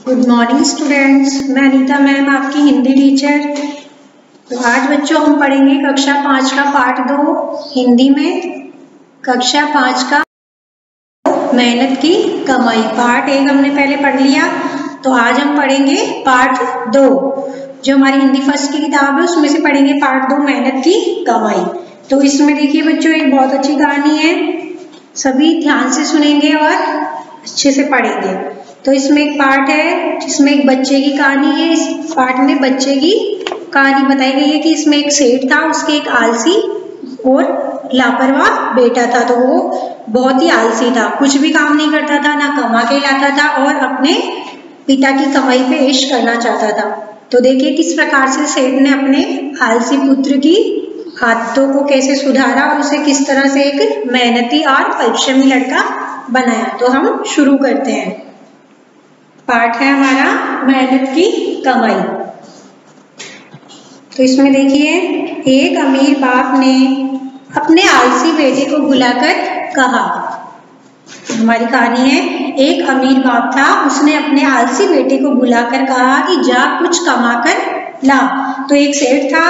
Good morning students, मैं Anita ma'am आपकी Hindi teacher. तो आज बच्चों हम पढ़ेंगे कक्षा 5 का पाठ 2 हिंदी में। कक्षा 5 का मेहनत की कमाई पार्ट 1 हमने पहले पढ़ लिया, तो आज हम पढ़ेंगे पार्ट 2। जो हमारी हिंदी फर्स्ट की किताब है उसमें से पढ़ेंगे पार्ट 2 मेहनत की कमाई। तो इसमें देखिए बच्चों, एक बहुत अच्छी कहानी है, सभी ध्यान से सुनेंगे और अच्छे से पढ़ेंगे। तो इसमें एक पार्ट है जिसमें एक बच्चे की कहानी है। इस पार्ट में बच्चे की कहानी बताई गई है कि इसमें एक सेठ था, उसके एक आलसी और लापरवाह बेटा था। तो वो बहुत ही आलसी था, कुछ भी काम नहीं करता था, ना कमा के लाता था और अपने पिता की कमाई पे ऐश करना चाहता था। तो देखिए किस प्रकार से सेठ ने अपने आलसी पुत्र की आदतों को कैसे सुधारा और उसे किस तरह से एक मेहनती और परिश्रमी लड़का बनाया। तो हम शुरू करते हैं। पाठ है हमारा मेहनत की कमाई। तो इसमें देखिए, एक अमीर बाप ने अपने आलसी बेटे को बुलाकर कहा। हमारी कहानी है, एक अमीर बाप था, उसने अपने आलसी बेटे को बुलाकर कहा कि जा कुछ कमा कर ला। तो एक सेठ था,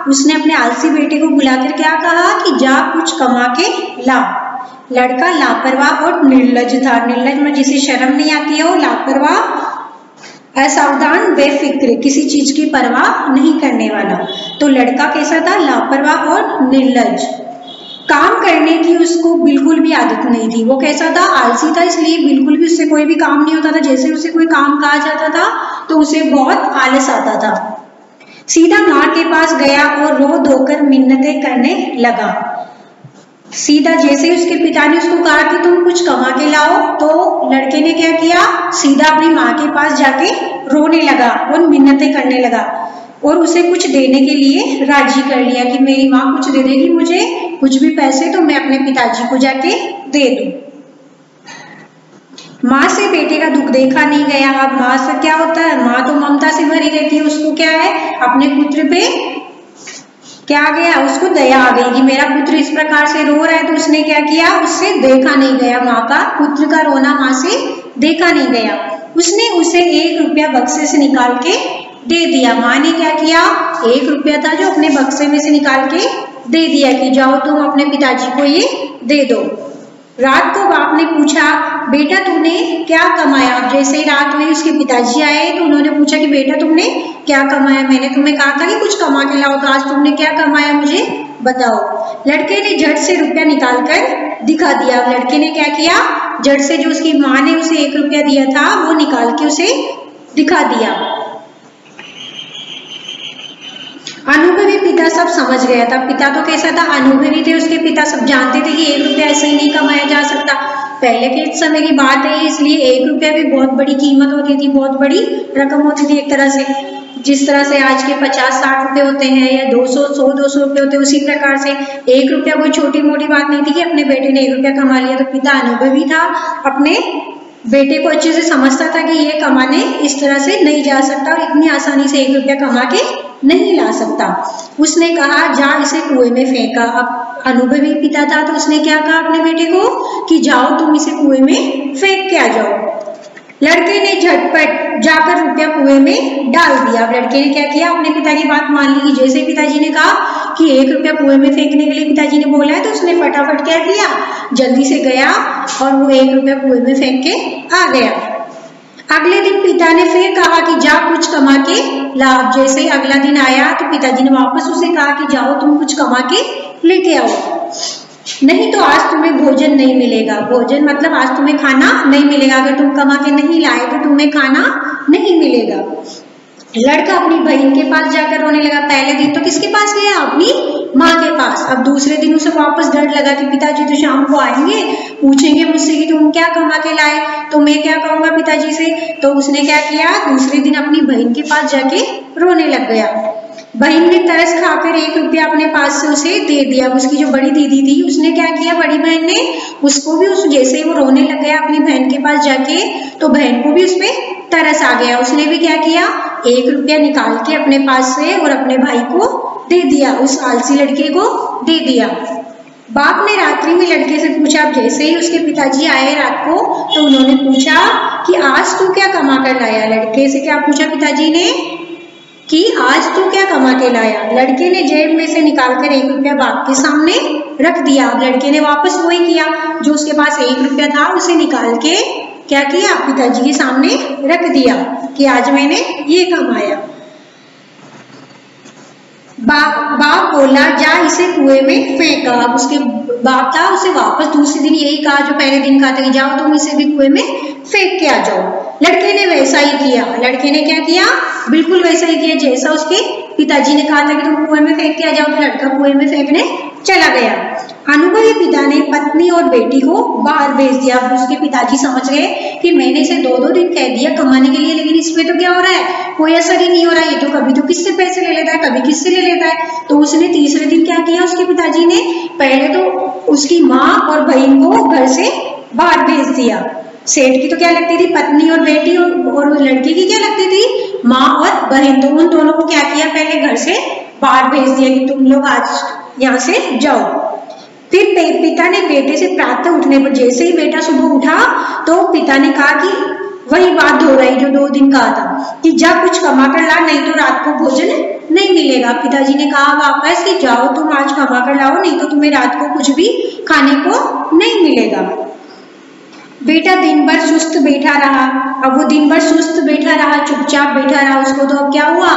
उसने अपने आलसी बेटे को बुलाकर क्या कहा कि जा कुछ कमा के ला। लड़का लापरवाह और निर्लज था। निर्लज में जिसे शर्म नहीं आती है, वो लापरवाह, असावधान, बेफिक्र, किसी चीज की परवाह नहीं करने वाला। तो लड़का कैसा था? लापरवाह और निर्लज। काम करने की उसको बिल्कुल भी आदत नहीं थी। वो कैसा था? आलसी था, इसलिए बिल्कुल भी उससे कोई भी काम नहीं होता था। जैसे उसे कोई काम कहा जाता था तो उसे बहुत आलस आता था। सीधा माँ के पास गया और रो धोकर मिन्नतें करने लगा। सीधा जैसे ही उसके पिता ने उसको कहा कि तुम कुछ कमा के लाओ, तो लड़के ने क्या किया? सीधा अपनी माँ के पास जाके रोने लगा और मिन्नतें करने लगा और उसे कुछ देने के लिए राजी कर लिया कि मेरी माँ कुछ दे देगी मुझे, कुछ भी पैसे, तो मैं अपने पिताजी को जाके दे दूं। माँ से बेटे का दुख देखा नहीं गया। अब माँ से क्या होता है? माँ तो ममता से भरी रहती है, उसको क्या है, अपने पुत्र पे क्या आ गया? उसको दया आ गई कि मेरा पुत्र इस प्रकार से रो रहा है। तो उसने क्या किया? उससे देखा नहीं गया, माँ का पुत्र का रोना माँ से देखा नहीं गया। उसने उसे 1 रुपया बक्से से निकाल के दे दिया। माँ ने क्या किया? 1 रुपया था जो अपने बक्से में से निकाल के दे दिया कि जाओ तुम अपने पिताजी को ये दे दो। रात को बाप ने पूछा, बेटा तूने क्या कमाया? अब जैसे ही रात हुई उसके पिताजी आए तो उन्होंने पूछा कि बेटा तुमने क्या कमाया? मैंने तुम्हें कहा था कि कुछ कमा के लाओ, तो आज तुमने क्या कमाया मुझे बताओ। लड़के ने झट से रुपया निकाल कर दिखा दिया। लड़के ने क्या किया? झट से जो उसकी माँ ने उसे 1 रुपया दिया था वो निकाल के उसे दिखा दिया। अनुभवी पिता सब समझ गया था। पिता तो कैसा था? अनुभवी थे, उसके पिता सब जानते थे कि 1 रुपया ऐसे ही नहीं कमाया जा सकता। पहले के समय की बात है, इसलिए 1 रुपया भी बहुत बड़ी कीमत होती थी, बहुत बड़ी रकम होती थी एक तरह से। जिस तरह से आज के 50-60 रुपए होते हैं या 100-200 रुपए होते हैं, उसी प्रकार से 1 रुपया कोई छोटी मोटी बात नहीं थी कि अपने बेटे ने 1 रुपया कमा लिया। तो पिता अनुभवी था, अपने बेटे को अच्छे से समझता था कि ये कमाने इस तरह से नहीं जा सकता और इतनी आसानी से 1 रुपया कमा के नहीं ला सकता। उसने कहा जा इसे कुएं में फेंका। अब अनुभवी पिता था तो उसने क्या कहा अपने बेटे को कि जाओ तुम इसे कुएं में फेंक के आ जाओ। लड़के ने झटपट जाकर रुपया कुएं में डाल दिया। अब लड़के ने क्या किया? अपने पिता की बात मान ली। जैसे पिताजी ने कहा कि 1 रुपया कुएं में फेंकने के लिए पिताजी ने बोला है, तो उसने फटाफट क्या किया? जल्दी से गया और वो 1 रुपया कुएं में फेंक के आ गया। अगले दिन पिता ने फिर कहा कि जा कुछ कमा के ला। जैसे ही अगला दिन आया तो पिताजी ने वापस उसे कहा कि जाओ तुम कुछ कमा के लेके आओ, नहीं तो आज तुम्हें भोजन नहीं मिलेगा। भोजन मतलब आज तुम्हें खाना नहीं मिलेगा। अगर तुम कमा के नहीं लाए तो तुम्हें खाना नहीं मिलेगा। लड़का अपनी बहन के पास जाकर रोने लगा। पहले दिन तो किसके पास गया? अपनी माँ के पास। अब दूसरे दिन उसे वापस डर लगा कि पिताजी तो शाम को आएंगे, पूछेंगे मुझसे कि तुम क्या कमा के लाए, तो मैं क्या कहूंगा पिताजी से। तो उसने क्या किया? दूसरे दिन अपनी बहन के पास जाके रोने लग गया। बहन ने तरस खाकर 1 रुपया अपने पास से उसे दे दिया। उसकी जो बड़ी दीदी थी उसने क्या किया? बड़ी बहन ने उसको भी जैसे ही वो रोने लग गया अपनी बहन के पास जाके, तो बहन को भी उसमें तरस आ गया। उसने भी क्या किया? 1 रुपया निकाल के अपने पास से और अपने भाई को दे दिया, उस आलसी लड़के को दे दिया। बाप ने रात्रि में लड़के से पूछा। अब जैसे ही उसके पिताजी आए रात को तो उन्होंने पूछा कि आज तू क्या कमा कर लाया। लड़के से क्या पूछा पिताजी ने कि आज तू क्या कमा के लाया। लड़के ने जेब में से निकालकर 1 रुपया बाप के सामने रख दिया। अब लड़के ने वापस वही किया, जो उसके पास 1 रुपया था उसे निकाल के क्या किया, पिताजी के सामने रख दिया कि आज मैंने ये कमाया। बाप बोला जा इसे कुएं में फेंका। अब उसके बाप था उसे वापस दूसरे दिन यही कहा जो पहले दिन कहा था कि जाओ तुम इसे भी कुएं में फेंक के आ जाओ। लड़के ने वैसा ही किया। लड़के ने क्या किया, बिल्कुल वैसा ही किया जैसा उसके पिताजी ने कहा था कि तुम कुएं में फेंक के आ जाओ। तो लड़का कुएं में फेंकने चला गया। अनुभवी पिता ने पत्नी और बेटी को बाहर भेज दिया। अब उसके पिताजी समझ गए कि मैंने इसे 2-2 दिन कह दिया कमाने के लिए, लेकिन इसमें तो क्या हो रहा है, कोई असर ही नहीं हो रहा है। ये तो कभी तो किससे पैसे ले लेता है, कभी किससे ले लेता है। तो उसने तीसरे दिन क्या किया, उसके पिताजी ने पहले तो उसकी माँ और बहन को घर से बाहर भेज दिया। सेठ की तो क्या लगती थी, पत्नी और बेटी, और लड़की की क्या लगती थी, माँ और बहन। तो उन दोनों को क्या किया, पहले घर से बाहर भेज दिया कि तुम लोग आज यहाँ से जाओ। फिर पिता ने बेटे से प्रातः उठने पर, जैसे ही बेटा सुबह उठा तो पिता ने कहा कि वही बात दोहराई जो 2 दिन कहा था कि जा कुछ कमा कर ला, नहीं तो रात को भोजन नहीं मिलेगा। पिताजी ने कहा वापस कि जाओ तुम आज कमा कर लाओ, नहीं तो तुम्हें रात को कुछ भी खाने को नहीं मिलेगा। बेटा दिन भर सुस्त बैठा रहा। अब वो दिन भर सुस्त बैठा रहा, चुपचाप बैठा रहा। उसको तो अब क्या हुआ,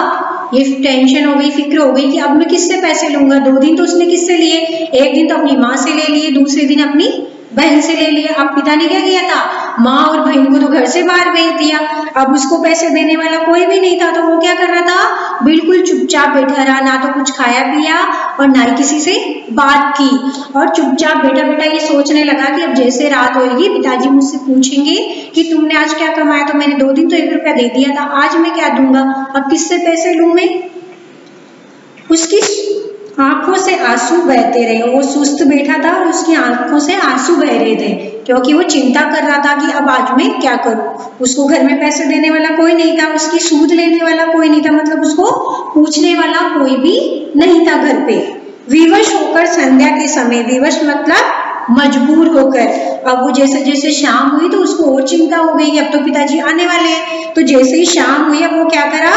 ये टेंशन हो गई, फिक्र हो गई कि अब मैं किससे पैसे लूंगा। 2 दिन तो उसने किससे लिए, 1 दिन तो अपनी माँ से ले लिए, दूसरे दिन अपनी बहन से ले लिए। अब पिता ने क्या किया था, माँ और बहन को तो घर से बाहर भेज दिया। अब उसको पैसे देने वाला कोई भी नहीं था, तो वो क्या कर रहा था, बिल्कुल चुपचाप बैठा रहा, ना तो कुछ खाया पिया और ना ही किसी से बात की। और चुपचाप बैठा बैठा ये सोचने लगा कि अब जैसे रात होगी पिताजी मुझसे पूछेंगे कि तुमने आज क्या कमाया, तो मैंने 2 दिन तो 1 रुपया दे दिया था, आज मैं क्या दूंगा, अब किससे पैसे लूं मैं। उसकी आंखों से आंसू बहते रहे। वो सुस्त बैठा था और उसकी आंखों से आंसू बह रहे थे, क्योंकि वो चिंता कर रहा था कि अब आज मैं क्या करूं। उसको घर में पैसे देने वाला कोई नहीं था, उसकी सूद लेने वाला कोई नहीं था, मतलब उसको पूछने वाला कोई भी नहीं था घर पे। विवश होकर संध्या के समय, विवश मतलब मजबूर होकर, अब वो जैसे जैसे शाम हुई तो उसको और चिंता हो गई कि अब तो पिताजी आने वाले हैं। तो जैसे ही शाम हुई अब वो क्या करा,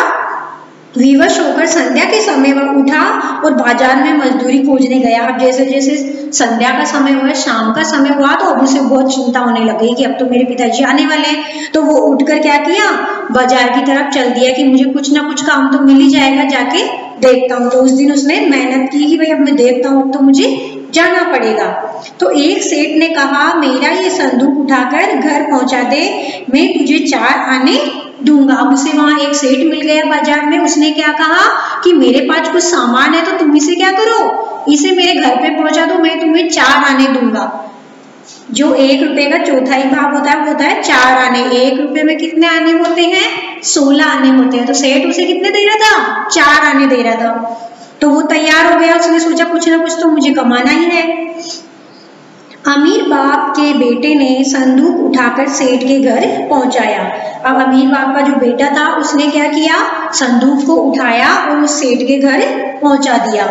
विवश होकर संध्या के समय वह उठा और बाजार में मजदूरी खोजने गया। अब जैसे जैसे संध्या का समय हुआ, शाम का समय हुआ, तो अब उसे बहुत चिंता होने लगी कि अब तो मेरे पिताजी आने वाले हैं। तो वो उठकर क्या किया, बाजार की तरफ चल दिया कि मुझे कुछ ना कुछ काम तो मिल ही जाएगा, जाके देखता हूँ। तो उस दिन उसने मेहनत की कि भाई अब मैं देखता हूँ, तो मुझे जाना पड़ेगा। तो एक सेठ ने कहा मेरा ये संदूक उठाकर घर पहुंचा दे, मैं तुझे 4 आने दूंगा। अब उसे वहां एक सेठ मिल गया बाजार में। उसने क्या कहा कि मेरे पास कुछ सामान है, तो तुम इसे क्या करो, इसे मेरे घर पे पहुंचा दो, मैं तुम्हें 4 आने दूंगा। जो 1 रुपए का चौथाई भाग होता है वो होता है 4 आने। 1 रुपए में कितने आने होते हैं, 16 आने होते हैं। तो सेठ उसे कितने दे रहा था, 4 आने दे रहा था। तो वो तैयार हो गया, उसने सोचा कुछ ना कुछ तो मुझे कमाना ही है। अमीर बाप के बेटे ने संदूक उठाकर सेठ के घर पहुंचाया। अब अमीर बाप का जो बेटा था उसने क्या किया, संदूक को उठाया और उस सेठ के घर पहुंचा दिया।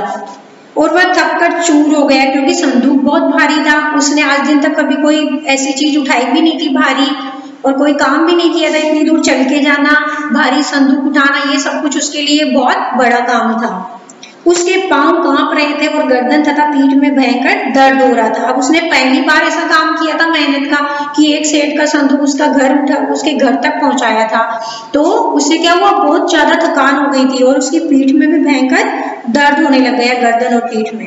और वह थककर चूर हो गया, क्योंकि संदूक बहुत भारी था। उसने आज दिन तक कभी कोई ऐसी चीज उठाई भी नहीं थी भारी, और कोई काम भी नहीं किया था। इतनी दूर चल के जाना, भारी संदूक उठाना, ये सब कुछ उसके लिए बहुत बड़ा काम था। उसके पांव कांप रहे थे और गर्दन तथा पीठ में भयंकर दर्द हो रहा था। अब उसने पहली बार ऐसा काम किया था मेहनत का कि एक सेठ का संदूक उसका घर उठा, उसके घर तक पहुंचाया था। तो उससे क्या हुआ, बहुत ज्यादा थकान हो गई थी और उसकी पीठ में भी भयंकर दर्द होने लग गया, गर्दन और पीठ में।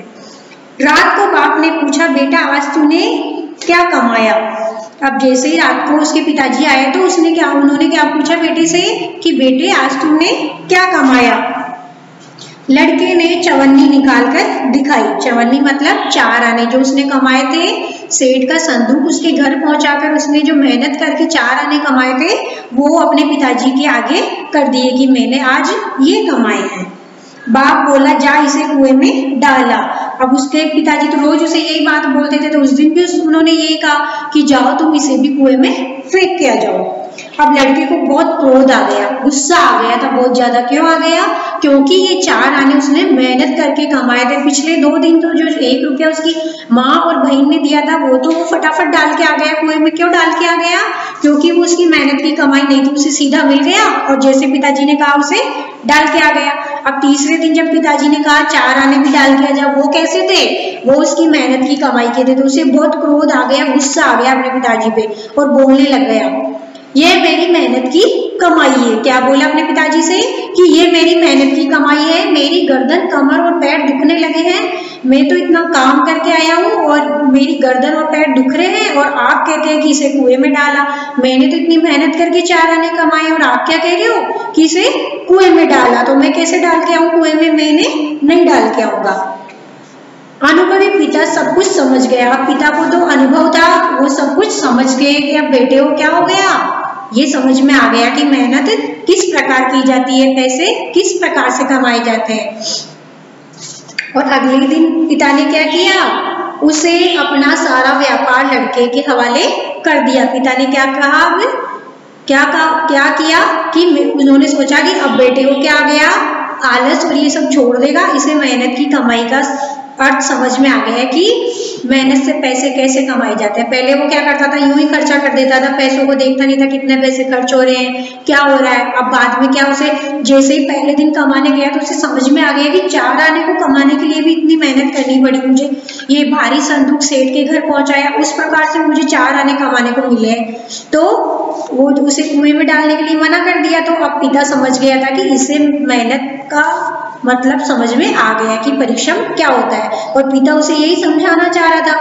रात को बाप ने पूछा बेटा आज तूने क्या कमाया। अब जैसे ही रात को उसके पिताजी आए तो उन्होंने क्या पूछा बेटे से कि बेटे आज तुमने क्या कमाया। लड़के ने चवन्नी निकालकर दिखाई। चवन्नी मतलब 4 आने जो उसने कमाए थे। सेठ का संदूक उसके घर पहुंचाकर उसने जो मेहनत करके 4 आने कमाए थे वो अपने पिताजी के आगे कर दिए कि मैंने आज ये कमाए हैं। बाप बोला जा इसे कुएं में डाला। अब उसके पिताजी तो रोज उसे यही बात बोलते थे, तो उस दिन भी उन्होंने यही कहा कि जाओ तुम इसे भी कुएं में फेंक के आ जाओ। अब लड़के को बहुत क्रोध आ गया, गुस्सा आ गया था बहुत ज्यादा। क्यों आ गया? क्योंकि ये 4 आने उसने मेहनत करके कमाए थे। पिछले 2 दिन तो जो 1 रुपया उसकी माँ और बहन ने दिया था वो तो वो फटाफट डाल के आ गया कुएं में। क्यों डाल के आ गया? क्योंकि वो उसकी मेहनत की कमाई नहीं थी, उसे सीधा मिल गया और जैसे पिताजी ने कहा उसे डाल के आ गया। अब तीसरे दिन जब पिताजी ने कहा 4 आने भी डाल के आ जा, वो कैसे थे? वो उसकी मेहनत की कमाई के थे। तो उसे बहुत क्रोध आ गया, गुस्सा आ गया अपने पिताजी पे और बोलने लग गया, ये मेरी मेहनत की कमाई है। क्या बोला अपने पिताजी से कि ये मेरी मेहनत की कमाई है, मेरी गर्दन कमर और पैर दुखने लगे हैं, मैं तो इतना काम करके आया हूँ और मेरी गर्दन और पैर दुख रहे हैं और आप कहते हैं कि इसे कुएं में डाला। मैंने तो इतनी मेहनत करके 4 आने कमाए और आप क्या कह रहे हो कि इसे कुएं में डाला। तो मैं कैसे डाल के आऊं कुएं में? मैंने नहीं डाल के आऊंगा। अनुभवी पिता सब कुछ समझ गया। अब पिता को तो अनुभव था, वो सब कुछ समझ गए कि अब बेटे को क्या हो गया, ये समझ में आ गया कि मेहनत किस प्रकार की जाती है, पैसे किस प्रकार से कमाए जाते हैं। और अगले दिन पिता ने क्या किया, उसे अपना सारा व्यापार लड़के के हवाले कर दिया। पिता ने क्या कहा, अब क्या किया कि उन्होंने सोचा कि अब बेटे को क्या आ गया, आलस और ये सब छोड़ देगा, इसे मेहनत की कमाई का अर्थ समझ में आ गया है कि मेहनत से पैसे कैसे कमाए जाते हैं। पहले वो क्या करता था, यूं ही खर्चा कर देता था, पैसों को देखता नहीं था कितने पैसे खर्च हो रहे हैं, क्या हो रहा है। अब बाद में क्या, उसे जैसे ही पहले दिन कमाने गया तो उसे समझ में आ गया कि 4 आने को कमाने के लिए भी इतनी मेहनत करनी पड़ी मुझे, ये भारी संदूक सेठ के घर पहुंचाया, उस प्रकार से मुझे 4 आने कमाने को मिले। तो वो उसे कुएं में डालने के लिए मना कर दिया। तो अब पिता समझ गया था कि इसे मेहनत का मतलब समझ में आ गया कि परिश्रम क्या होता है। और पिता उसे यही समझाना चाह रहा था।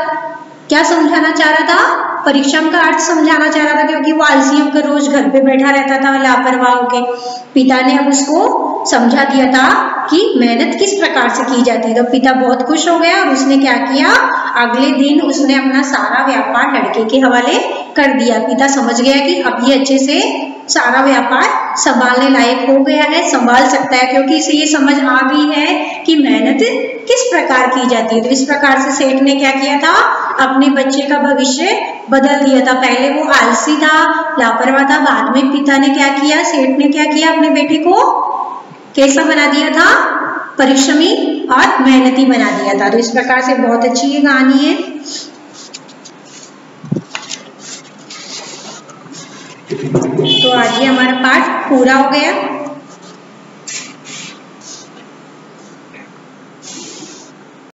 क्या समझाना चाह रहा था? परिश्रम का अर्थ समझाना चाह रहा था, क्योंकि वो आलसी होकर रोज घर पे बैठा रहता था लापरवाह होके। पिता ने अब उसको समझा दिया था कि मेहनत किस प्रकार से की जाती है। तो पिता बहुत खुश हो गया और उसने क्या किया, अगले दिन उसने अपना सारा व्यापार लड़के के हवाले कर दिया। पिता समझ गया कि अब ये अच्छे से सारा व्यापार संभालने लायक हो गया है, संभाल सकता है, क्योंकि इसे ये समझ आ गई है कि मेहनत किस प्रकार की जाती है। तो इस प्रकार से सेठ ने क्या किया था, अपने बच्चे का भविष्य बदल दिया था। पहले वो आलसी था, लापरवाह था, बाद में पिता ने क्या किया, सेठ ने क्या किया, अपने बेटे को कैसा बना दिया था, परिश्रमी और मेहनती बना दिया था। तो इस प्रकार से बहुत अच्छी ये कहानी है। तो आज ये हमारा पाठ पूरा हो गया।